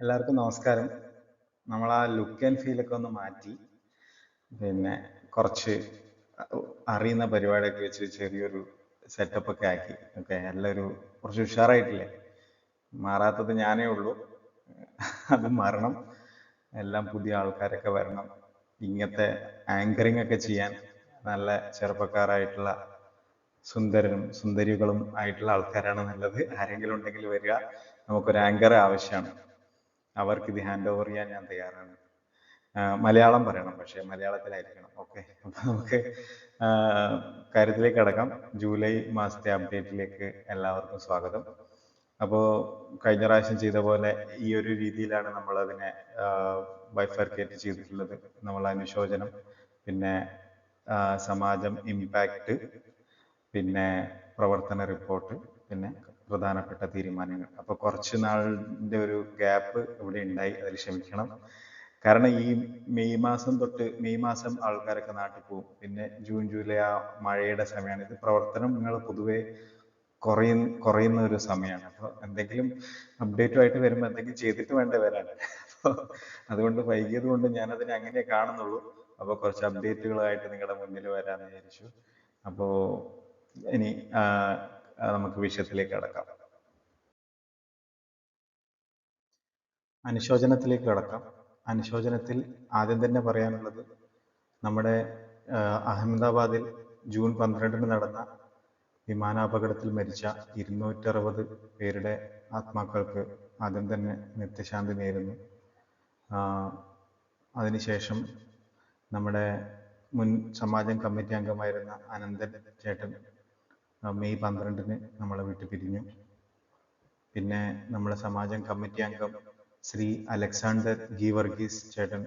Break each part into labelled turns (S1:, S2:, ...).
S1: എല്ലാവർക്കും നമസ്കാരം. നമ്മൾ ആ ലുക്ക് ആൻഡ് ഫീലൊക്കെ ഒന്ന് മാറ്റി പിന്നെ കുറച്ച് അറിയുന്ന പരിപാടിയൊക്കെ വെച്ച് ചെറിയൊരു സെറ്റപ്പ് ഒക്കെ ആക്കി. ഓക്കെ, എല്ലാവരും കുറച്ച് ഉഷാറായിട്ടില്ലേ? മാറാത്തത് ഞാനേ ഉള്ളൂ. അത് മാറണം. എല്ലാം പുതിയ ആൾക്കാരൊക്കെ വരണം. ഇങ്ങനത്തെ ആങ്കറിങ് ഒക്കെ ചെയ്യാൻ നല്ല ചെറുപ്പക്കാരായിട്ടുള്ള സുന്ദരനും സുന്ദരികളും ആയിട്ടുള്ള ആൾക്കാരാണ് നല്ലത്. ആരെങ്കിലും ഉണ്ടെങ്കിൽ വരിക. നമുക്കൊരു ആങ്കർ ആവശ്യമാണ്. അവർക്ക് ഇത് ഹാൻഡ് ഓവർ ചെയ്യാൻ ഞാൻ തയ്യാറാണ്. മലയാളം പറയണം, പക്ഷേ മലയാളത്തിലായിരിക്കണം. ഓക്കെ, അപ്പൊ നമുക്ക് ആ, കാര്യത്തിലേക്ക് കടക്കാം. ജൂലൈ മാസത്തെ അപ്ഡേറ്റിലേക്ക് എല്ലാവർക്കും സ്വാഗതം. അപ്പോൾ കഴിഞ്ഞ പ്രാവശ്യം ചെയ്ത പോലെ ഈ ഒരു രീതിയിലാണ് നമ്മൾ അതിനെ ബൈഫർക്കേറ്റ് ചെയ്തിട്ടുള്ളത്. നമ്മൾ അനുശോചനം, പിന്നെ സമാജം ഇമ്പാക്റ്റ്, പിന്നെ പ്രവർത്തന റിപ്പോർട്ട്, പിന്നെ പ്രധാനപ്പെട്ട തീരുമാനങ്ങൾ. അപ്പോൾ കുറച്ച് നാളിൻ്റെ ഒരു ഗ്യാപ്പ് ഇവിടെ ഉണ്ടായി, അതിൽ ക്ഷമിക്കണം. കാരണം ഈ മെയ് മാസം ആൾക്കാരൊക്കെ നാട്ടിൽ പോകും. പിന്നെ ജൂൺ ജൂലൈ ആ മഴയുടെ സമയമാണ്. ഇത് പ്രവർത്തനങ്ങൾ പൊതുവെ കുറയുന്ന ഒരു സമയമാണ്. അപ്പോൾ എന്തെങ്കിലും അപ്ഡേറ്റുമായിട്ട് വരുമ്പോൾ എന്തെങ്കിലും ചെയ്തിട്ട് വേണ്ടേ വരാൻ. അപ്പോൾ അതുകൊണ്ട് വൈകിയത് കൊണ്ട് ഞാനതിനെ അങ്ങനെ കാണുന്നുള്ളൂ. അപ്പോൾ കുറച്ച് അപ്ഡേറ്റുകളായിട്ട് നിങ്ങളുടെ മുന്നിൽ വരാമെന്ന് വിചാരിച്ചു. അപ്പോൾ ഇനി നമുക്ക് വിഷയത്തിലേക്ക് കടക്കാം. അനുശോചനത്തിൽ ആദ്യം തന്നെ പറയാനുള്ളത്, നമ്മുടെ അഹമ്മദാബാദിൽ ജൂൺ 12 നടന്ന വിമാനാപകടത്തിൽ മരിച്ച 260 പേരുടെ ആത്മാക്കൾക്ക് ആദ്യം തന്നെ നിത്യശാന്തി നേരുന്നു. അതിനുശേഷം നമ്മുടെ മുൻ സമാജം കമ്മിറ്റി അംഗമായിരുന്ന അനന്തൻ ചേട്ടൻ മെയ് 12 നമ്മളെ വിട്ടു പിരിഞ്ഞു. പിന്നെ നമ്മുടെ സമാജം കമ്മിറ്റി അംഗം ശ്രീ അലക്സാണ്ടർ ഗീവർഗീസ് ചേട്ടൻ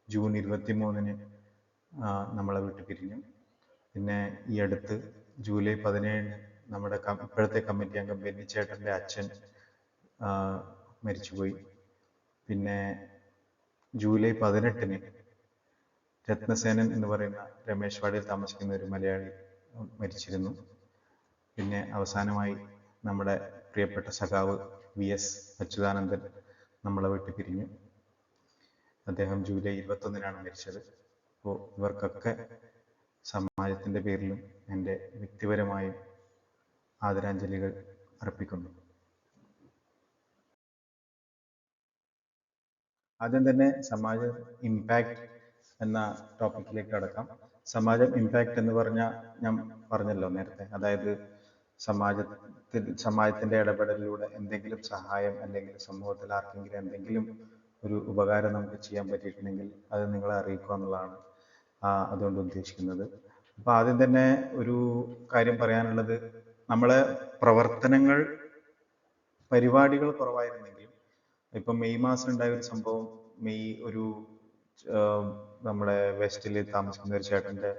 S1: ജൂൺ 23 നമ്മളെ വിട്ടു പിരിഞ്ഞു. പിന്നെ ഈ അടുത്ത് ജൂലൈ 17 നമ്മുടെ ഇപ്പോഴത്തെ കമ്മിറ്റി അംഗം ബെന്നിച്ചേട്ടൻ്റെ അച്ഛൻ മരിച്ചുപോയി. പിന്നെ ജൂലൈ 18 രത്നസേനൻ എന്ന് പറയുന്ന രമേശ് വാടിയിൽ താമസിക്കുന്ന ഒരു മലയാളി മരിച്ചിരുന്നു. പിന്നെ അവസാനമായി നമ്മുടെ പ്രിയപ്പെട്ട സഖാവ് VS അച്യുതാനന്ദൻ നമ്മളെ വിട്ടു പിരിഞ്ഞു. അദ്ദേഹം ജൂലൈ 21 മരിച്ചത്. അപ്പോൾ ഇവർക്കൊക്കെ സമാജത്തിൻ്റെ പേരിലും എൻ്റെ വ്യക്തിപരമായും ആദരാഞ്ജലികൾ അർപ്പിക്കുന്നു. ആദ്യം തന്നെ സമാജം ഇമ്പാക്റ്റ് എന്ന ടോപ്പിക്കിലേക്ക് കടക്കാം. സമാജം ഇമ്പാക്റ്റ് എന്ന് പറഞ്ഞാൽ ഞാൻ പറഞ്ഞല്ലോ നേരത്തെ, അതായത് സമാജത്തിൻ്റെ ഇടപെടലിലൂടെ എന്തെങ്കിലും സഹായം അല്ലെങ്കിൽ സമൂഹത്തിൽ ആർക്കെങ്കിലും എന്തെങ്കിലും ഒരു ഉപകാരം നമുക്ക് ചെയ്യാൻ പറ്റിയിട്ടുണ്ടെങ്കിൽ അത് നിങ്ങളെ അറിയിക്കുക എന്നുള്ളതാണ് അതുകൊണ്ട് ഉദ്ദേശിക്കുന്നത്. അപ്പോൾ ആദ്യം തന്നെ ഒരു കാര്യം പറയാനുള്ളത്, നമ്മളെ പരിപാടികൾ കുറവായിരുന്നെങ്കിലും ഇപ്പം മെയ് മാസം ഉണ്ടായ ഒരു സംഭവം, നമ്മുടെ വെസ്റ്റിൽ താമസിക്കുന്ന ഒരു ചേട്ടൻ്റെ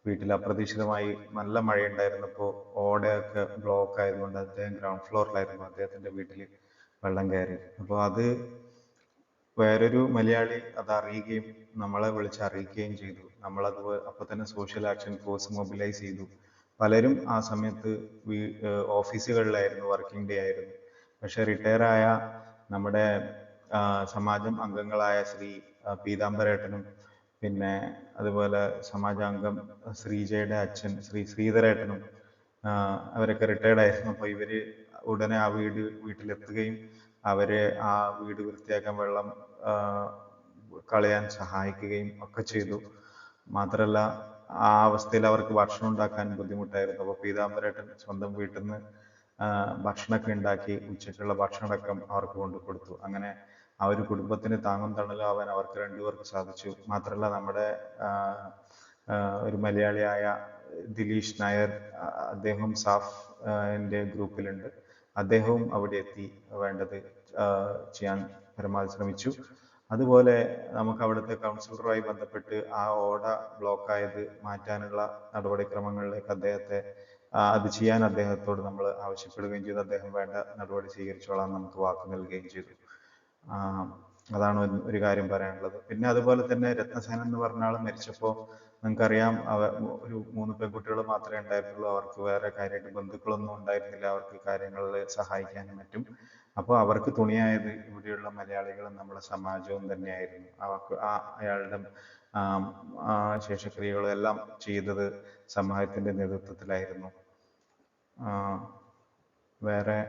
S1: വീട്ടിൽ അപ്രതീക്ഷിതമായി നല്ല മഴയുണ്ടായിരുന്നപ്പോൾ ഓടയൊക്കെ ബ്ലോക്ക് ആയതുകൊണ്ട് അദ്ദേഹം ഗ്രൗണ്ട് ഫ്ലോറിലായിരുന്നു. അദ്ദേഹത്തിൻ്റെ വീട്ടിൽ വെള്ളം കയറി. അപ്പോൾ അത് വേറൊരു മലയാളി അത് അറിയുകയും നമ്മളെ വിളിച്ച് അറിയിക്കുകയും ചെയ്തു. നമ്മളത് അപ്പോൾ തന്നെ സോഷ്യൽ ആക്ഷൻ ഫോഴ്സ് മൊബിലൈസ് ചെയ്തു. പലരും ആ സമയത്ത് ഓഫീസുകളിലായിരുന്നു, വർക്കിംഗ് ഡേ ആയിരുന്നു. പക്ഷെ റിട്ടയറായ നമ്മുടെ സമാജം അംഗങ്ങളായ ശ്രീ പീതാംബരേട്ടനും, പിന്നെ അതുപോലെ സമാജാംഗം ശ്രീജയുടെ അച്ഛൻ ശ്രീ ശ്രീധരേട്ടനും, അവരൊക്കെ റിട്ടയർഡ് ആയിരുന്നു. അപ്പോൾ ഇവർ ഉടനെ ആ വീട്ടിലെത്തുകയും അവരെ ആ വീട് വൃത്തിയാക്കാൻ, വെള്ളം കളയാൻ സഹായിക്കുകയും ഒക്കെ ചെയ്തു. മാത്രമല്ല, ആ അവസ്ഥയിൽ അവർക്ക് ഭക്ഷണം ഉണ്ടാക്കാൻ ബുദ്ധിമുട്ടായിരുന്നു. അപ്പോൾ പീതാംബരേട്ടൻ സ്വന്തം വീട്ടിൽ നിന്ന് ഭക്ഷണമൊക്കെ ഉണ്ടാക്കി ഉച്ചയ്ക്കുള്ള ഭക്ഷണമടക്കം അവർക്ക് കൊണ്ടു കൊടുത്തു. അങ്ങനെ ആ ഒരു കുടുംബത്തിന് താങ്ങും തണലാവാൻ അവർക്ക് രണ്ടുപേർക്ക് സാധിച്ചു. മാത്രമല്ല, നമ്മുടെ ഒരു മലയാളിയായ ദിലീഷ് നായർ, അദ്ദേഹം സാഫ് എൻ്റെ ഗ്രൂപ്പിലുണ്ട്. അദ്ദേഹവും അവിടെ എത്തി വേണ്ടത് ചെയ്യാൻ പരമാവധി ശ്രമിച്ചു. അതുപോലെ നമുക്ക് അവിടുത്തെ കൗൺസിലറുമായി ബന്ധപ്പെട്ട് ആ ഓട ബ്ലോക്കായത് മാറ്റാനുള്ള നടപടിക്രമങ്ങളിലേക്ക് അത് ചെയ്യാൻ അദ്ദേഹത്തോട് നമ്മൾ ആവശ്യപ്പെടുകയും ചെയ്തു. അദ്ദേഹം വേണ്ട നടപടി സ്വീകരിച്ചോളാൻ നമുക്ക് വാക്ക് നൽകുകയും ചെയ്തു. അതാണ് ഒരു കാര്യം പറയാനുള്ളത്. പിന്നെ അതുപോലെ തന്നെ രത്നസേന എന്ന് പറഞ്ഞ ആൾ മരിച്ചപ്പോൾ നിങ്ങൾക്കറിയാം, ഒരു 3 പെൺകുട്ടികൾ മാത്രമേ ഉണ്ടായിരുന്നുള്ളൂ. അവർക്ക് വേറെ കാര്യമായിട്ട് ബന്ധുക്കളൊന്നും ഉണ്ടായിരുന്നില്ല അവർക്ക് കാര്യങ്ങളിൽ സഹായിക്കാനും മറ്റും. അപ്പോൾ അവർക്ക് തുണയായത് ഇവിടെയുള്ള മലയാളികളും നമ്മുടെ സമാജവും തന്നെയായിരുന്നു. അവർക്ക് അയാളുടെ ശേഷക്രിയകളും എല്ലാം ചെയ്തത് സമാജത്തിൻ്റെ നേതൃത്വത്തിലായിരുന്നു. വേറെ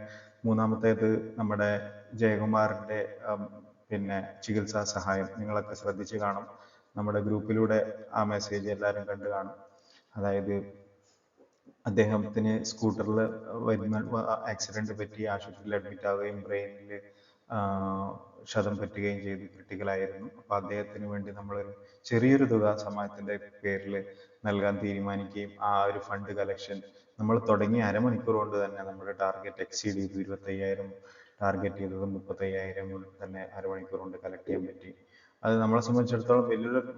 S1: മൂന്നാമത്തേത് നമ്മുടെ ജയകുമാറിൻ്റെ പിന്നെ ചികിത്സാ സഹായം. നിങ്ങളൊക്കെ ശ്രദ്ധിച്ച് കാണും, നമ്മുടെ ഗ്രൂപ്പിലൂടെ ആ മെസ്സേജ് എല്ലാവരും കണ്ടു കാണും. അതായത് അദ്ദേഹത്തിന് സ്കൂട്ടറിൽ ആക്സിഡന്റ് പറ്റി ആശുപത്രിയിൽ അഡ്മിറ്റ് ആവുകയും ബ്രെയിനിൽ ക്ഷതം പറ്റുകയും ചെയ്തു, ക്രിട്ടിക്കലായിരുന്നു. അപ്പോൾ അദ്ദേഹത്തിന് വേണ്ടി നമ്മളൊരു ചെറിയൊരു തുക സമാജത്തിൻ്റെ പേരിൽ നൽകാൻ തീരുമാനിക്കുകയും ആ ഒരു ഫണ്ട് കളക്ഷൻ നമ്മൾ തുടങ്ങിയ അരമണിക്കൂർ കൊണ്ട് തന്നെ നമ്മുടെ ടാർഗറ്റ് എക്സീഡ് ചെയ്തു. 25,000 ടാർഗറ്റ് ചെയ്തത് 35,000 തന്നെ അരമണിക്കൂർ കൊണ്ട് കളക്ട് ചെയ്യാൻ പറ്റി. അത് നമ്മളെ സംബന്ധിച്ചിടത്തോളം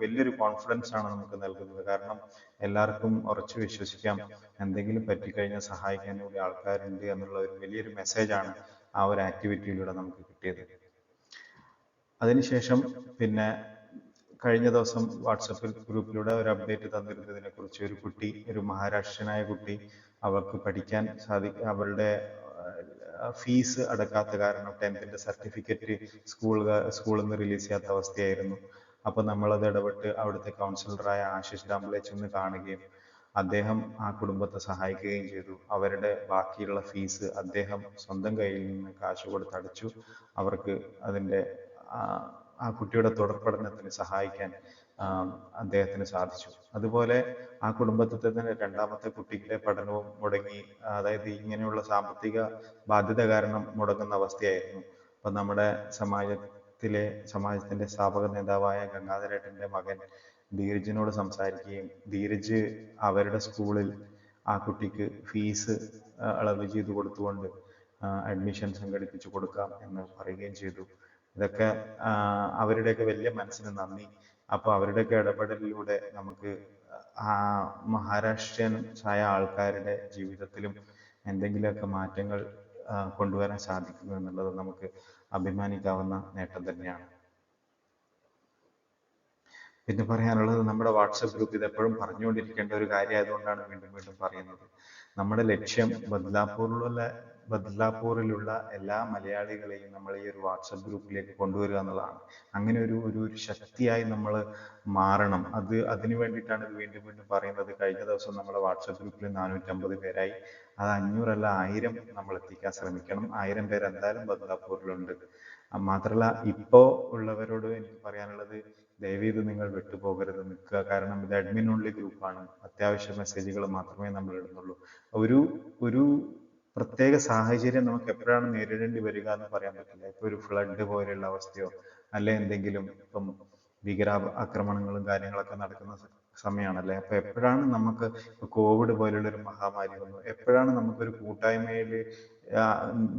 S1: വലിയൊരു കോൺഫിഡൻസ് ആണ് നമുക്ക് നൽകുന്നത്. കാരണം എല്ലാവർക്കും ഉറച്ചു വിശ്വസിക്കാം, എന്തെങ്കിലും പറ്റിക്കഴിഞ്ഞാൽ സഹായിക്കാൻ കൂടി ആൾക്കാരുണ്ട് എന്നുള്ള ഒരു വലിയൊരു മെസ്സേജാണ് ആ ഒരു ആക്ടിവിറ്റിയിലൂടെ നമുക്ക് കിട്ടിയത്. അതിനുശേഷം പിന്നെ കഴിഞ്ഞ ദിവസം വാട്സപ്പ് ഗ്രൂപ്പിലൂടെ ഒരു അപ്ഡേറ്റ് തന്നിരുന്നതിനെ കുറിച്ച്, ഒരു കുട്ടി, ഒരു മഹാരാഷ്ട്രനായ കുട്ടി, അവർക്ക് പഠിക്കാൻ അവരുടെ ഫീസ് അടക്കാത്ത കാരണം 10th സർട്ടിഫിക്കറ്റ് സ്കൂളിൽ നിന്ന് റിലീസ് ചെയ്യാത്ത അവസ്ഥയായിരുന്നു. അപ്പോൾ നമ്മളത് ഇടപെട്ട് അവിടുത്തെ കൗൺസിലറായ ആശിഷ് ഡാംബ്ലെ ചെന്ന് കാണുകയും അദ്ദേഹം ആ കുടുംബത്തെ സഹായിക്കുകയും ചെയ്തു. അവരുടെ ബാക്കിയുള്ള ഫീസ് അദ്ദേഹം സ്വന്തം കയ്യിൽ നിന്ന് കാശ് കൊടുത്ത് അടച്ചു. അവർക്ക് അതിൻ്റെ ആ കുട്ടിയുടെ തുടർ പഠനത്തിന് സഹായിക്കാൻ അദ്ദേഹത്തിന് സാധിച്ചു. അതുപോലെ ആ കുടുംബത്തിൽ തന്നെ രണ്ടാമത്തെ കുട്ടിയുടെ പഠനവും മുടങ്ങി, അതായത് ഇങ്ങനെയുള്ള സാമ്പത്തിക ബാധ്യത കാരണം മുടങ്ങുന്ന അവസ്ഥയായിരുന്നു. അപ്പം നമ്മുടെ സമാജത്തിൻ്റെ സ്ഥാപക നേതാവായ ഗംഗാധരേട്ടൻ്റെ മകൻ ധീരജിനോട് സംസാരിക്കുകയും ധീരജ് അവരുടെ സ്കൂളിൽ ആ കുട്ടിക്ക് ഫീസ് ഇളവ് ചെയ്ത് കൊടുത്തുകൊണ്ട് അഡ്മിഷൻ സംഘടിപ്പിച്ചു കൊടുക്കാം എന്ന് പറയുകയും ചെയ്തു. ഇതൊക്കെ അവരുടെയൊക്കെ വലിയ മനസ്സിന് നന്ദി. അപ്പോൾ അവരുടെയൊക്കെ ഇടപെടലിലൂടെ നമുക്ക് മഹാരാഷ്ട്രീയൻസ് ആയ ആൾക്കാരുടെ ജീവിതത്തിലും എന്തെങ്കിലുമൊക്കെ മാറ്റങ്ങൾ കൊണ്ടുവരാൻ സാധിക്കുന്നു എന്നുള്ളത് നമുക്ക് അഭിമാനിക്കാവുന്ന നേട്ടം തന്നെയാണ്. പിന്നെ പറയാനുള്ളത്, നമ്മുടെ വാട്സപ്പ് ഗ്രൂപ്പ് ഇത് എപ്പോഴും പറഞ്ഞുകൊണ്ടിരിക്കേണ്ട ഒരു കാര്യമായതുകൊണ്ടാണ് വീണ്ടും വീണ്ടും പറയുന്നത്. നമ്മുടെ ലക്ഷ്യം ബദ്ലാപൂറിലുള്ള എല്ലാ മലയാളികളെയും നമ്മൾ ഈ ഒരു വാട്സപ്പ് ഗ്രൂപ്പിലേക്ക് കൊണ്ടുവരിക എന്നുള്ളതാണ്. അങ്ങനെ ഒരു ശക്തിയായി നമ്മൾ മാറണം. അതിനു വേണ്ടിയിട്ടാണ് ഇത് വീണ്ടും വീണ്ടും പറയുന്നത്. കഴിഞ്ഞ ദിവസം നമ്മുടെ വാട്സപ്പ് ഗ്രൂപ്പിൽ 450 പേരായി. അത് 500 അല്ല 1000 നമ്മൾ എത്തിക്കാൻ ശ്രമിക്കണം. 1000 പേര് എന്തായാലും ബദ്ലാപൂറിലുണ്ട്. മാത്രമല്ല, ഇപ്പോൾ ഉള്ളവരോട് എനിക്ക് പറയാനുള്ളത്, ദയവേത് നിങ്ങൾ വിട്ടുപോകരുത്, നിൽക്കുക. കാരണം ഇത് അഡ്മിൻ ഓൺലി ഗ്രൂപ്പാണ്. അത്യാവശ്യ മെസ്സേജുകൾ മാത്രമേ നമ്മൾ ഇടുന്നുള്ളൂ. ഒരു പ്രത്യേക സാഹചര്യം നമുക്ക് എപ്പോഴാണ് നേരിടേണ്ടി വരിക എന്ന് പറയാൻ പറ്റില്ല. ഇപ്പോൾ ഒരു ഫ്ലഡ് പോലെയുള്ള അവസ്ഥയോ അല്ലെ എന്തെങ്കിലും, ഇപ്പം ഭീകരാക്രമണങ്ങളും കാര്യങ്ങളൊക്കെ നടക്കുന്ന സമയമാണല്ലേ. അപ്പോൾ എപ്പോഴാണ് നമുക്ക് കോവിഡ് പോലുള്ളൊരു മഹാമാരി വന്നു, എപ്പോഴാണ് നമുക്കൊരു കൂട്ടായ്മയിൽ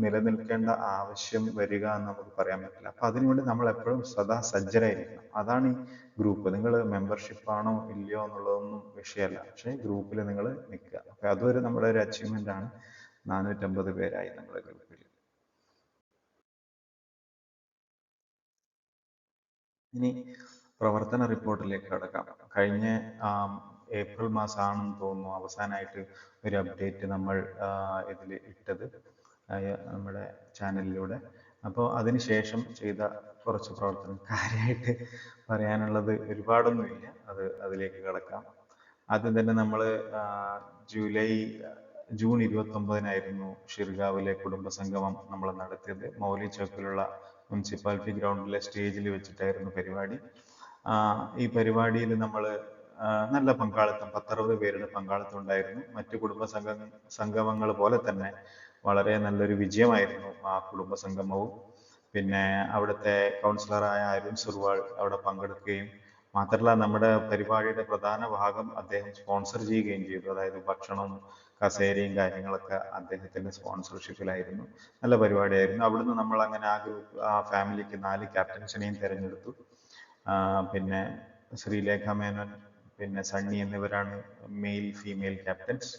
S1: നിലനിൽക്കേണ്ട ആവശ്യം വരിക എന്ന് നമുക്ക് പറയാൻ പറ്റില്ല. അപ്പം അതിനുവേണ്ടി നമ്മൾ എപ്പോഴും സദാ സജ്ജരായിരിക്കണം. അതാണ് ഈ ഗ്രൂപ്പ്. നിങ്ങൾ മെമ്പർഷിപ്പ് ആണോ ഇല്ലയോ എന്നുള്ളതൊന്നും വിഷയമല്ല, പക്ഷേ ഗ്രൂപ്പിൽ നിങ്ങൾ നിൽക്കുക. അപ്പം അതൊരു നമ്മുടെ ഒരു അച്ചീവ്മെൻ്റ് ആണ്. 450 പേരായി നമ്മുടെ ഗ്രൂപ്പിൽ. ഇനി പ്രവർത്തന റിപ്പോർട്ടിലേക്ക് കടക്കാം. കഴിഞ്ഞ ഏപ്രിൽ മാസമാണെന്ന് തോന്നുന്നു അവസാനമായിട്ട് ഒരു അപ്ഡേറ്റ് നമ്മൾ ഇതിൽ ഇട്ടത് നമ്മുടെ ചാനലിലൂടെ. അപ്പോൾ അതിനുശേഷം ചെയ്ത കുറച്ച് പ്രവർത്തനം, കാര്യമായിട്ട് പറയാനുള്ളത് ഒരുപാടൊന്നുമില്ല, അതിലേക്ക് കടക്കാം. ആദ്യം തന്നെ നമ്മൾ ജൂൺ 29-നായിരുന്നു ഷിർഗാവിലെ കുടുംബസംഗമം നമ്മൾ നടത്തിയത്. മൗലി ചൗക്കിലുള്ള മുനിസിപ്പാലിറ്റി ഗ്രൗണ്ടിലെ സ്റ്റേജിൽ വെച്ചിട്ടായിരുന്നു പരിപാടി. ഈ പരിപാടിയിൽ നമ്മൾ നല്ല പങ്കാളിത്തം, 10-60 പേരുടെ പങ്കാളിത്തം ഉണ്ടായിരുന്നു. മറ്റു സംഗമങ്ങൾ പോലെ തന്നെ വളരെ നല്ലൊരു വിജയമായിരുന്നു ആ കുടുംബസംഗമവും. പിന്നെ അവിടുത്തെ കൗൺസിലറായ അരുൺ സുർവാൾ അവിടെ പങ്കെടുക്കുകയും മാത്രമല്ല, നമ്മുടെ പരിപാടിയുടെ പ്രധാന ഭാഗം അദ്ദേഹം സ്പോൺസർ ചെയ്യുകയും ചെയ്തു. അതായത് ഭക്ഷണവും കസേരയും കാര്യങ്ങളൊക്കെ അദ്ദേഹത്തിൻ്റെ സ്പോൺസർഷിപ്പിലായിരുന്നു. നല്ല പരിപാടിയായിരുന്നു. അവിടുന്ന് നമ്മൾ അങ്ങനെ ആ ഫാമിലിക്ക് 4 ക്യാപ്റ്റൻസിനെയും തിരഞ്ഞെടുത്തു. പിന്നെ ശ്രീലേഖ മേനോൻ, പിന്നെ സണ്ണി എന്നിവരാണ് മെയിൽ ഫീമെയിൽ ക്യാപ്റ്റൻസ്.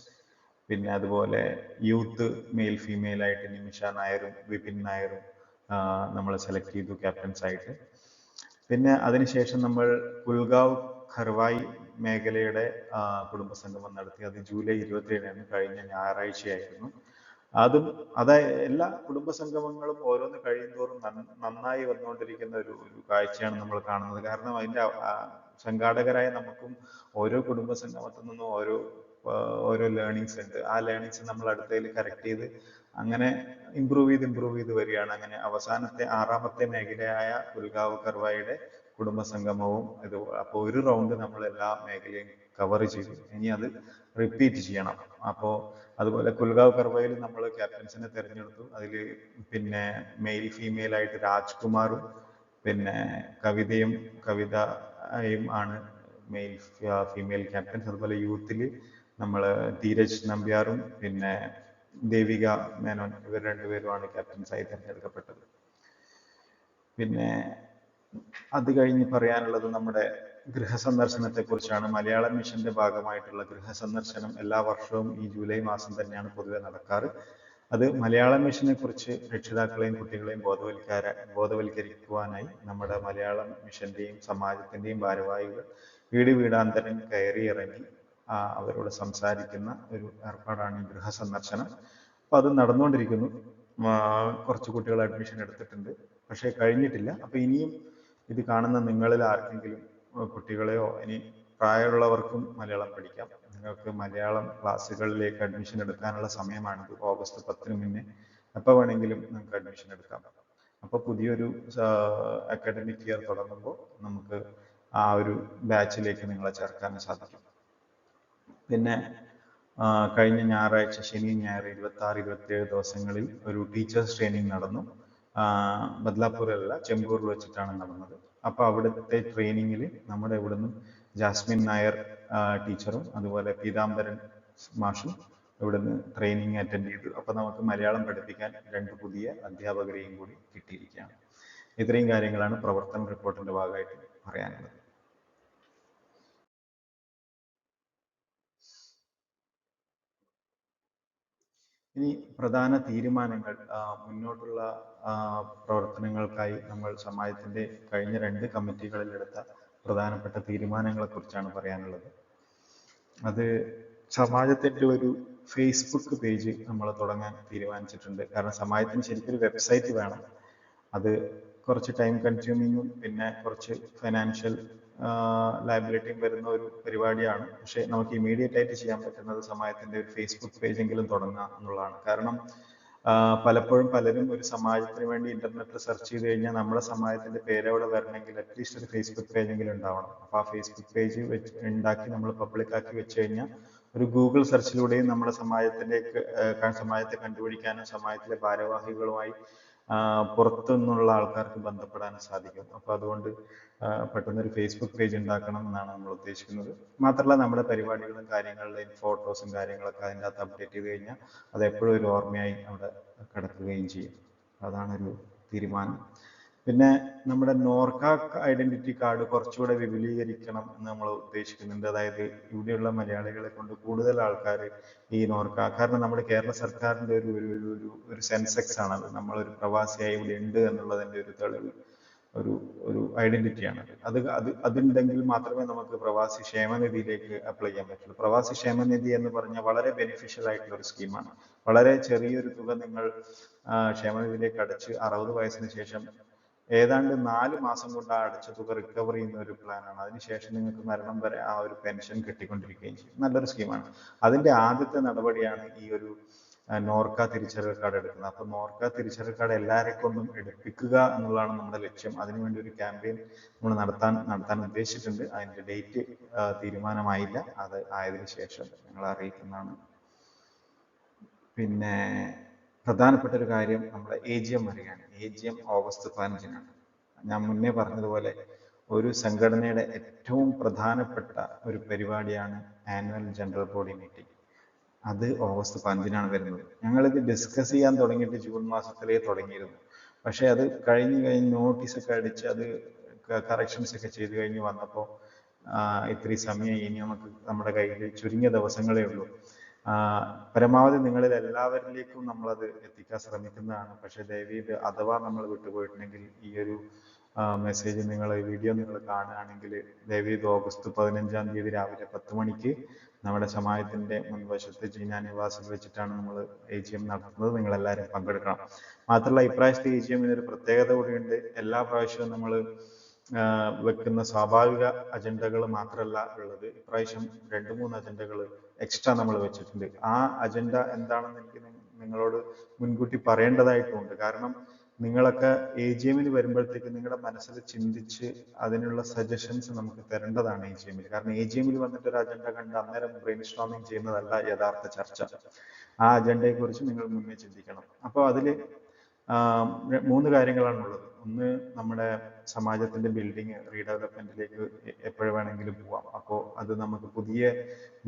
S1: പിന്നെ അതുപോലെ യൂത്ത് മെയിൽ ഫീമെയിൽ ആയിട്ട് നിമിഷ നായരും വിപിൻ നായരും നമ്മൾ സെലക്ട് ചെയ്തു ക്യാപ്റ്റൻസ് ആയിട്ട്. പിന്നെ അതിനുശേഷം നമ്മൾ പുൽഗാവ് ഖർവായി മേഖലയുടെ കുടുംബസംഗമം നടത്തി. അത് ജൂലൈ 27 കഴിഞ്ഞ ഞായറാഴ്ചയായിരുന്നു. അതായത് എല്ലാ കുടുംബസംഗമങ്ങളും ഓരോന്ന് കഴിയുന്തോറും നന്നായി വന്നുകൊണ്ടിരിക്കുന്ന ഒരു കാഴ്ചയാണ് നമ്മൾ കാണുന്നത്. കാരണം അതിൻ്റെ സംഘാടകരായ നമുക്കും ഓരോ കുടുംബസംഗമത്തിൽ നിന്നും ഓരോ ലേണിങ്സ് ഉണ്ട്. ആ ലേണിങ്സ് നമ്മൾ അടുത്തതിൽ കറക്റ്റ് ചെയ്ത് അങ്ങനെ ഇമ്പ്രൂവ് ചെയ്ത് വരികയാണ്. അങ്ങനെ അവസാനത്തെ 6ാമത്തെ മേഖലയായ പുൽഗാവ് കർവായുടെ കുടുംബസംഗമവും അപ്പോൾ ഒരു റൗണ്ട് നമ്മൾ എല്ലാ മേഖലയും കവർ ചെയ്തു. ഇനി അത് റിപ്പീറ്റ് ചെയ്യണം. അപ്പോൾ അതുപോലെ കുൽഗാവ് കർവയിൽ നമ്മൾ ക്യാപ്റ്റൻസിനെ തിരഞ്ഞെടുത്തു. അതിൽ പിന്നെ മെയിൽ ഫീമെയിൽ ആയിട്ട് രാജ്കുമാറും പിന്നെ കവിതയും ആണ് മെയിൽ ഫീമെയിൽ ക്യാപ്റ്റൻസ്. അതുപോലെ യൂത്തിൽ നമ്മൾ ധീരജ് നമ്പ്യാറും പിന്നെ ദേവിക മേനോൻ, ഇവർ രണ്ടുപേരുമാണ് ക്യാപ്റ്റൻസായി തിരഞ്ഞെടുക്കപ്പെട്ടത്. പിന്നെ അത് കഴിഞ്ഞ് പറയാനുള്ളത് നമ്മുടെ ഗൃഹസന്ദർശനത്തെ കുറിച്ചാണ്. മലയാളം മിഷന്റെ ഭാഗമായിട്ടുള്ള ഗൃഹസന്ദർശനം എല്ലാ വർഷവും ഈ ജൂലൈ മാസം തന്നെയാണ് പൊതുവെ നടക്കാറ്. അത് മലയാളം മിഷനെ കുറിച്ച് രക്ഷിതാക്കളെയും കുട്ടികളെയും ബോധവൽക്കരിക്കുവാനായി നമ്മുടെ മലയാളം മിഷന്റെയും സമാജത്തിന്റെയും ഭാരവാഹികൾ വീടാന്തരം കയറി ഇറങ്ങി അവരോട് സംസാരിക്കുന്ന ഒരു ഏർപ്പാടാണ് ഈ ഗൃഹസന്ദർശനം. അപ്പൊ അത് നടന്നുകൊണ്ടിരിക്കുന്നു. കുറച്ച് കുട്ടികൾ അഡ്മിഷൻ എടുത്തിട്ടുണ്ട്, പക്ഷേ കഴിഞ്ഞിട്ടില്ല. അപ്പൊ ഇനിയും ഇത് കാണുന്ന നിങ്ങളിൽ ആർക്കെങ്കിലും കുട്ടികളെയോ ഇനി പ്രായമുള്ളവർക്കും മലയാളം പഠിക്കാം. നിങ്ങൾക്ക് മലയാളം ക്ലാസ്സുകളിലേക്ക് അഡ്മിഷൻ എടുക്കാനുള്ള സമയമാണിത്. ഓഗസ്റ്റ് 10 മുന്നേ എപ്പോൾ വേണമെങ്കിലും നിങ്ങൾക്ക് അഡ്മിഷൻ എടുക്കാം. അപ്പോൾ പുതിയൊരു അക്കാഡമിക് ഇയർ തുടങ്ങുമ്പോൾ നമുക്ക് ആ ഒരു ബാച്ചിലേക്ക് നിങ്ങളെ ചേർക്കാൻ സാധിക്കും. പിന്നെ കഴിഞ്ഞ ഞായറാഴ്ച, ശനി ഞായർ 26, 27 ദിവസങ്ങളിൽ ഒരു ടീച്ചേഴ്സ് ട്രെയിനിങ് നടന്നു. ബദ്ലാപൂരിലല്ല, ചെമ്പൂരിൽ വെച്ചിട്ടാണ് നടന്നത്. അപ്പോൾ അവിടുത്തെ ട്രെയിനിങ്ങിൽ നമ്മുടെ ഇവിടുന്ന് ജാസ്മിൻ നായർ ടീച്ചറും അതുപോലെ പീതാംബരൻ മാഷും ഇവിടുന്ന് ട്രെയിനിങ് അറ്റൻഡ് ചെയ്തു. അപ്പോൾ നമുക്ക് മലയാളം പഠിപ്പിക്കാൻ 2 പുതിയ അധ്യാപകരെയും കൂടി കിട്ടിയിരിക്കുകയാണ്. ഇത്രയും കാര്യങ്ങളാണ് പ്രവർത്തന റിപ്പോർട്ടിന്റെ ഭാഗമായിട്ട് പറയാനുള്ളത്. ഇനി പ്രധാന തീരുമാനങ്ങൾ, മുന്നോട്ടുള്ള പ്രവർത്തനങ്ങൾക്കായി നമ്മൾ സമാജത്തിന്റെ കഴിഞ്ഞ 2 കമ്മിറ്റികളിൽ എടുത്ത പ്രധാനപ്പെട്ട തീരുമാനങ്ങളെ കുറിച്ചാണ് പറയാനുള്ളത്. അത് സമാജത്തിന്റെ ഒരു ഫേസ്ബുക്ക് പേജ് നമ്മൾ തുടങ്ങാൻ തീരുമാനിച്ചിട്ടുണ്ട്. കാരണം സമാജത്തിന് ശരിക്കും ഒരു വെബ്സൈറ്റ് വേണം. അത് കുറച്ച് ടൈം കൺസ്യൂമിങ്ങും പിന്നെ കുറച്ച് ഫൈനാൻഷ്യൽ ലയബിലിറ്റിയും വരുന്ന ഒരു പരിപാടിയാണ്. പക്ഷെ നമുക്ക് ഇമീഡിയറ്റ് ആയിട്ട് ചെയ്യാൻ പറ്റുന്നത് സമാജത്തിന്റെ ഒരു ഫേസ്ബുക്ക് പേജ് എങ്കിലും തുടങ്ങുക എന്നുള്ളതാണ്. കാരണം പലപ്പോഴും പലരും ഒരു സമാജത്തിന് വേണ്ടി ഇന്റർനെറ്റിൽ സെർച്ച് ചെയ്ത് കഴിഞ്ഞാൽ നമ്മുടെ സമാജത്തിന്റെ പേര് അവിടെ വരണമെങ്കിൽ അറ്റ്ലീസ്റ്റ് ഒരു ഫേസ്ബുക്ക് പേജ് എങ്കിലും ഉണ്ടാവണം. അപ്പൊ ആ ഫേസ്ബുക്ക് പേജ് ഉണ്ടാക്കി നമ്മൾ പബ്ലിക് ആക്കി വെച്ച് കഴിഞ്ഞാൽ ഒരു ഗൂഗിൾ സെർച്ചിലൂടെയും നമ്മുടെ സമാജത്തെ കണ്ടുപിടിക്കാനും സമാജത്തിലെ ഭാരവാഹികളുമായി പുറത്തു നിന്നുള്ള ആൾക്കാർക്ക് ബന്ധപ്പെടാൻ സാധിക്കും. അപ്പൊ അതുകൊണ്ട് പെട്ടെന്നൊരു ഫേസ്ബുക്ക് പേജ് ഉണ്ടാക്കണം എന്നാണ് നമ്മൾ ഉദ്ദേശിക്കുന്നത്. മാത്രമല്ല നമ്മുടെ പരിപാടികളും കാര്യങ്ങളുടെയും ഫോട്ടോസും കാര്യങ്ങളൊക്കെ അതിൻ്റെ അകത്ത് അപ്ഡേറ്റ് ചെയ്ത് കഴിഞ്ഞാൽ അത് എപ്പോഴും ഒരു ഓർമ്മയായി അവിടെ കിടക്കുകയും ചെയ്യും. അതാണൊരു തീരുമാനം. പിന്നെ നമ്മുടെ നോർക്ക ഐഡന്റിറ്റി കാർഡ് കുറച്ചുകൂടെ വിപുലീകരിക്കണം എന്ന് നമ്മൾ ഉദ്ദേശിക്കുന്നുണ്ട്. അതായത് ഇവിടെയുള്ള മലയാളികളെ കൊണ്ട് കൂടുതൽ ആൾക്കാർ ഈ നോർക്ക, കാരണം നമ്മുടെ കേരള സർക്കാരിന്റെ ഒരു സെൻസെക്സ് ആണത്. നമ്മളൊരു പ്രവാസിയായി ഇവിടെ ഉണ്ട് എന്നുള്ളതിന്റെ ഒരു തെളിവ്, ഒരു ഐഡന്റിറ്റിയാണ്. അതുണ്ടെങ്കിൽ മാത്രമേ നമുക്ക് പ്രവാസി ക്ഷേമനിധിയിലേക്ക് അപ്ലൈ ചെയ്യാൻ പറ്റുള്ളൂ. പ്രവാസി ക്ഷേമനിധി എന്ന് പറഞ്ഞാൽ വളരെ ബെനിഫിഷ്യൽ ആയിട്ടുള്ള ഒരു സ്കീമാണ്. വളരെ ചെറിയൊരു തുക നിങ്ങൾ ക്ഷേമനിധിയിലേക്ക് അടച്ച് 60 വയസ്സിന് ശേഷം ഏതാണ്ട് 4 മാസം കൊണ്ട് ആ അടച്ച തുക റിക്കവർ ചെയ്യുന്ന ഒരു പ്ലാനാണ്. അതിനുശേഷം നിങ്ങൾക്ക് മരണം വരെ ആ ഒരു പെൻഷൻ കിട്ടിക്കൊണ്ടിരിക്കുകയും ചെയ്യും. നല്ലൊരു സ്കീമാണ്. അതിന്റെ ആദ്യത്തെ നടപടിയാണ് ഈ ഒരു നോർക്ക തിരിച്ചറിയൽ കാർഡ് എടുക്കുന്നത്. അപ്പൊ നോർക്ക തിരിച്ചറിയൽ കാർഡ് എല്ലാവരെ കൊണ്ടും എടുപ്പിക്കുക എന്നുള്ളതാണ് നമ്മുടെ ലക്ഷ്യം. അതിനുവേണ്ടി ഒരു ക്യാമ്പയിൻ നമ്മൾ നടത്താൻ ഉദ്ദേശിച്ചിട്ടുണ്ട്. അതിന്റെ ഡേറ്റ് തീരുമാനമായില്ല. അത് ആയതിനു ശേഷം ഞങ്ങൾ അറിയിക്കുന്നതാണ്. പിന്നെ പ്രധാനപ്പെട്ട ഒരു കാര്യം, നമ്മുടെ AGM വരികയാണ്. AGM ഓഗസ്റ്റ് 15-നാണ്. ഞാൻ മുന്നേ പറഞ്ഞതുപോലെ ഒരു സംഘടനയുടെ ഏറ്റവും പ്രധാനപ്പെട്ട ഒരു പരിപാടിയാണ് ആനുവൽ ജനറൽ ബോഡി മീറ്റിംഗ്. അത് ഓഗസ്റ്റ് 15-നാണ് വരുന്നത്. ഞങ്ങളിത് ഡിസ്കസ് ചെയ്യാൻ തുടങ്ങിയിട്ട് ജൂൺ മാസത്തിലേ തുടങ്ങിയിരുന്നു. പക്ഷെ അത് കഴിഞ്ഞ് നോട്ടീസൊക്കെ അടിച്ച് അത് കറക്ഷൻസ് ഒക്കെ ചെയ്ത് കഴിഞ്ഞ് വന്നപ്പോൾ ഇത്തിരി സമയം ഇനി നമുക്ക് നമ്മുടെ കയ്യിൽ ചുരുങ്ങിയ ദിവസങ്ങളേ ഉള്ളൂ. പരമാവധി നിങ്ങളിൽ എല്ലാവരിലേക്കും നമ്മളത് എത്തിക്കാൻ ശ്രമിക്കുന്നതാണ്. പക്ഷേ ദയവീത് അഥവാ നമ്മൾ വിട്ടുപോയിട്ടുണ്ടെങ്കിൽ ഈ ഒരു മെസ്സേജ് വീഡിയോ നിങ്ങൾ കാണുകയാണെങ്കിൽ ദയവീത് ഓഗസ്റ്റ് 15-ാം തീയതി രാവിലെ 10 മണിക്ക് നമ്മുടെ ജമാഅത്തിന്റെ മുൻവശത്ത് ജീനാ നിവാസിൽ വെച്ചിട്ടാണ് നമ്മൾ AGM നടത്തുന്നത്. നിങ്ങളെല്ലാവരും പങ്കെടുക്കണം. മാത്രമല്ല ഇപ്രാവശ്യത്തെ AGM-ന് ഒരു പ്രത്യേകത കൂടിയുണ്ട്. എല്ലാ പ്രാവശ്യവും നമ്മൾ വെക്കുന്ന സ്വാഭാവിക അജണ്ടകൾ മാത്രമല്ല ഉള്ളത്. ഇപ്രാവശ്യം 2-3 അജണ്ടകൾ എക്സ്ട്രാ നമ്മൾ വെച്ചിട്ടുണ്ട്. ആ അജണ്ട എന്താണെന്ന് എനിക്ക് നിങ്ങളോട് മുൻകൂട്ടി പറയേണ്ടതായിട്ടുണ്ട്. കാരണം നിങ്ങളൊക്കെ AGM-ന് വരുമ്പോഴത്തേക്ക് നിങ്ങളുടെ മനസ്സിൽ ചിന്തിച്ച് അതിനുള്ള സജഷൻസ് നമുക്ക് തരേണ്ടതാണ് AGM-ൽ. കാരണം AGM-ൽ വന്നിട്ട് ഒരു അജണ്ട കണ്ട് അന്നേരം ബ്രെയിൻ സ്ട്രോമിങ് ചെയ്യുന്നതല്ല യഥാർത്ഥ ചർച്ച. ആ അജണ്ടയെക്കുറിച്ച് നിങ്ങൾ മുന്നേ ചിന്തിക്കണം. അപ്പോൾ അതിൽ 3 കാര്യങ്ങളാണുള്ളത്. ഒന്ന്, നമ്മുടെ സമാജത്തിന്റെ ബിൽഡിംഗ് റീഡെവലപ്മെന്റിലേക്ക് എപ്പോഴും വേണമെങ്കിലും പോവാം. അപ്പോൾ അത് നമുക്ക് പുതിയ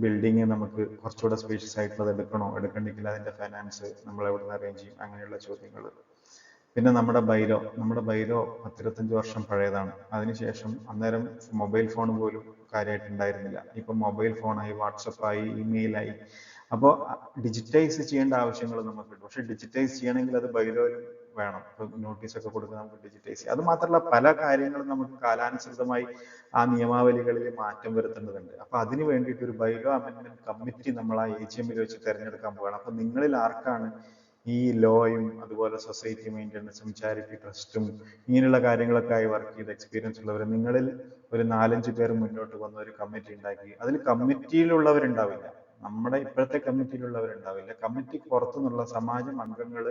S1: ബിൽഡിംഗ് നമുക്ക് കുറച്ചുകൂടെ സ്പേഷ്യസ് ആയിട്ടുള്ളത് എടുക്കണമെങ്കിൽ അതിന്റെ ഫൈനാൻസ് നമ്മൾ എവിടെ നിന്ന് അറേഞ്ച് ചെയ്യും, അങ്ങനെയുള്ള ചോദ്യങ്ങൾ. പിന്നെ നമ്മുടെ ബൈലോ 10-25 വർഷം പഴയതാണ്. അതിനുശേഷം അന്നേരം മൊബൈൽ ഫോൺ പോലും കാര്യമായിട്ട് ഉണ്ടായിരുന്നില്ല. ഇപ്പം മൊബൈൽ ഫോണായി, വാട്സപ്പായി, ഇമെയിലായി. അപ്പോൾ ഡിജിറ്റൈസ് ചെയ്യേണ്ട ആവശ്യങ്ങൾ നമുക്കുണ്ട്. പക്ഷെ ഡിജിറ്റൈസ് ചെയ്യണമെങ്കിൽ അത് ബൈലോയിലും വേണം. ഇപ്പം നോട്ടീസൊക്കെ കൊടുക്കുക, നമുക്ക് ഡിജിറ്റൈസ് ചെയ്യാം. അത് മാത്രമല്ല പല കാര്യങ്ങളും നമുക്ക് കാലാനുസൃതമായി ആ നിയമാവലികളിൽ മാറ്റം വരുത്തേണ്ടതുണ്ട്. അപ്പൊ അതിന് വേണ്ടിയിട്ട് ഒരു ബൈലോ അമെന്റ്മെന്റ് കമ്മിറ്റി നമ്മൾ ആ AGM-ൽ വെച്ച് തിരഞ്ഞെടുക്കാൻ പോവുകയാണ്. അപ്പൊ നിങ്ങളിൽ ആർക്കാണ് ഈ ലോയും അതുപോലെ സൊസൈറ്റി മെയിൻ്റനൻസും ചാരിറ്റി ട്രസ്റ്റും ഇങ്ങനെയുള്ള കാര്യങ്ങളൊക്കെ ആയി വർക്ക് ചെയ്ത എക്സ്പീരിയൻസ് ഉള്ളവർ, നിങ്ങളിൽ ഒരു 4-5 പേർ മുന്നോട്ട് വന്ന ഒരു കമ്മിറ്റി ഉണ്ടാക്കി. അതിൽ കമ്മിറ്റിയിലുള്ളവരുണ്ടാവില്ല, നമ്മുടെ ഇപ്പോഴത്തെ കമ്മിറ്റിയിലുള്ളവരുണ്ടാവില്ല. കമ്മിറ്റിക്ക് പുറത്തുനിന്നുള്ള സമാജം അംഗങ്ങൾ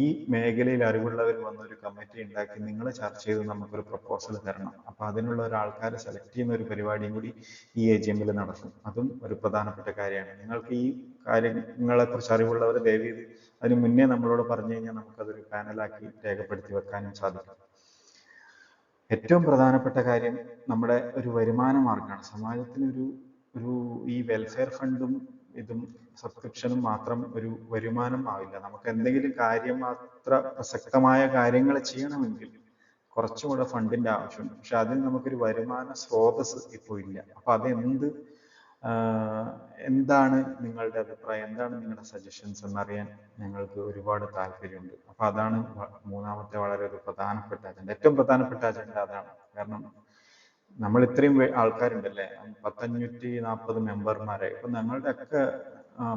S1: ഈ മേഖലയിൽ അറിവുള്ളവർ വന്ന ഒരു കമ്മിറ്റി ഉണ്ടാക്കി നിങ്ങൾ ചർച്ച ചെയ്ത് നമുക്കൊരു പ്രപ്പോസൽ തരണം. അപ്പൊ അതിനുള്ള ഒരാൾക്കാരെ സെലക്ട് ചെയ്യുന്ന ഒരു പരിപാടിയും കൂടി ഈ AGM-ൽ നടക്കും. അതും ഒരു പ്രധാനപ്പെട്ട കാര്യമാണ്. നിങ്ങൾക്ക് ഈ കാര്യങ്ങളെ കുറിച്ച് അറിവുള്ളവർ ദയവീത് അതിന് മുന്നേ നമ്മളോട് പറഞ്ഞു കഴിഞ്ഞാൽ നമുക്കതൊരു പാനലാക്കി രേഖപ്പെടുത്തി വെക്കാനും സാധിക്കും. ഏറ്റവും പ്രധാനപ്പെട്ട കാര്യം നമ്മുടെ ഒരു വരുമാന മാർഗമാണ്. സമാജത്തിന് ഒരു ഈ വെൽഫെയർ ഫണ്ടും ഇതും സബ്സ്ക്രിപ്ഷനും മാത്രം ഒരു വരുമാനം ആവില്ല. നമുക്ക് എന്തെങ്കിലും മാത്ര പ്രസക്തമായ കാര്യങ്ങൾ ചെയ്യണമെങ്കിൽ കുറച്ചുകൂടെ ഫണ്ടിന്റെ ആവശ്യമുണ്ട്. പക്ഷെ അതിന് നമുക്കൊരു വരുമാന സ്രോതസ് ഇപ്പോൾ ഇല്ല. അപ്പൊ എന്താണ് നിങ്ങളുടെ അഭിപ്രായം, എന്താണ് നിങ്ങളുടെ സജഷൻസ് എന്നറിയാൻ ഞങ്ങൾക്ക് ഒരുപാട് താല്പര്യമുണ്ട്. അപ്പൊ അതാണ് മൂന്നാമത്തെ വളരെ ഒരു പ്രധാനപ്പെട്ട അജണ്ട. ഏറ്റവും പ്രധാനപ്പെട്ട അജണ്ട അതാണ്. കാരണം നമ്മൾ ഇത്രയും ആൾക്കാരുണ്ടല്ലേ, 540 മെമ്പർമാരെ. ഇപ്പൊ ഞങ്ങളുടെ ഒക്കെ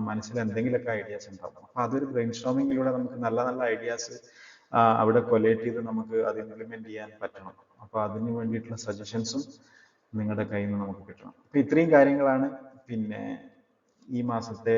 S1: മനസ്സിൽ എന്തെങ്കിലുമൊക്കെ ഐഡിയാസ് ഉണ്ടാവും. അപ്പൊ അതൊരു ബ്രെയിൻ സ്ട്രോമിങ്ങിലൂടെ നമുക്ക് നല്ല നല്ല ഐഡിയാസ് അവിടെ കൊലേറ്റ് ചെയ്ത് നമുക്ക് അത് ഇംപ്ലിമെന്റ് ചെയ്യാൻ പറ്റണം. അപ്പൊ അതിന് വേണ്ടിയിട്ടുള്ള സജഷൻസും നിങ്ങളുടെ കയ്യിൽ നിന്ന് നമുക്ക് കിട്ടണം. അപ്പൊ ഇത്രയും കാര്യങ്ങളാണ് പിന്നെ ഈ മാസത്തെ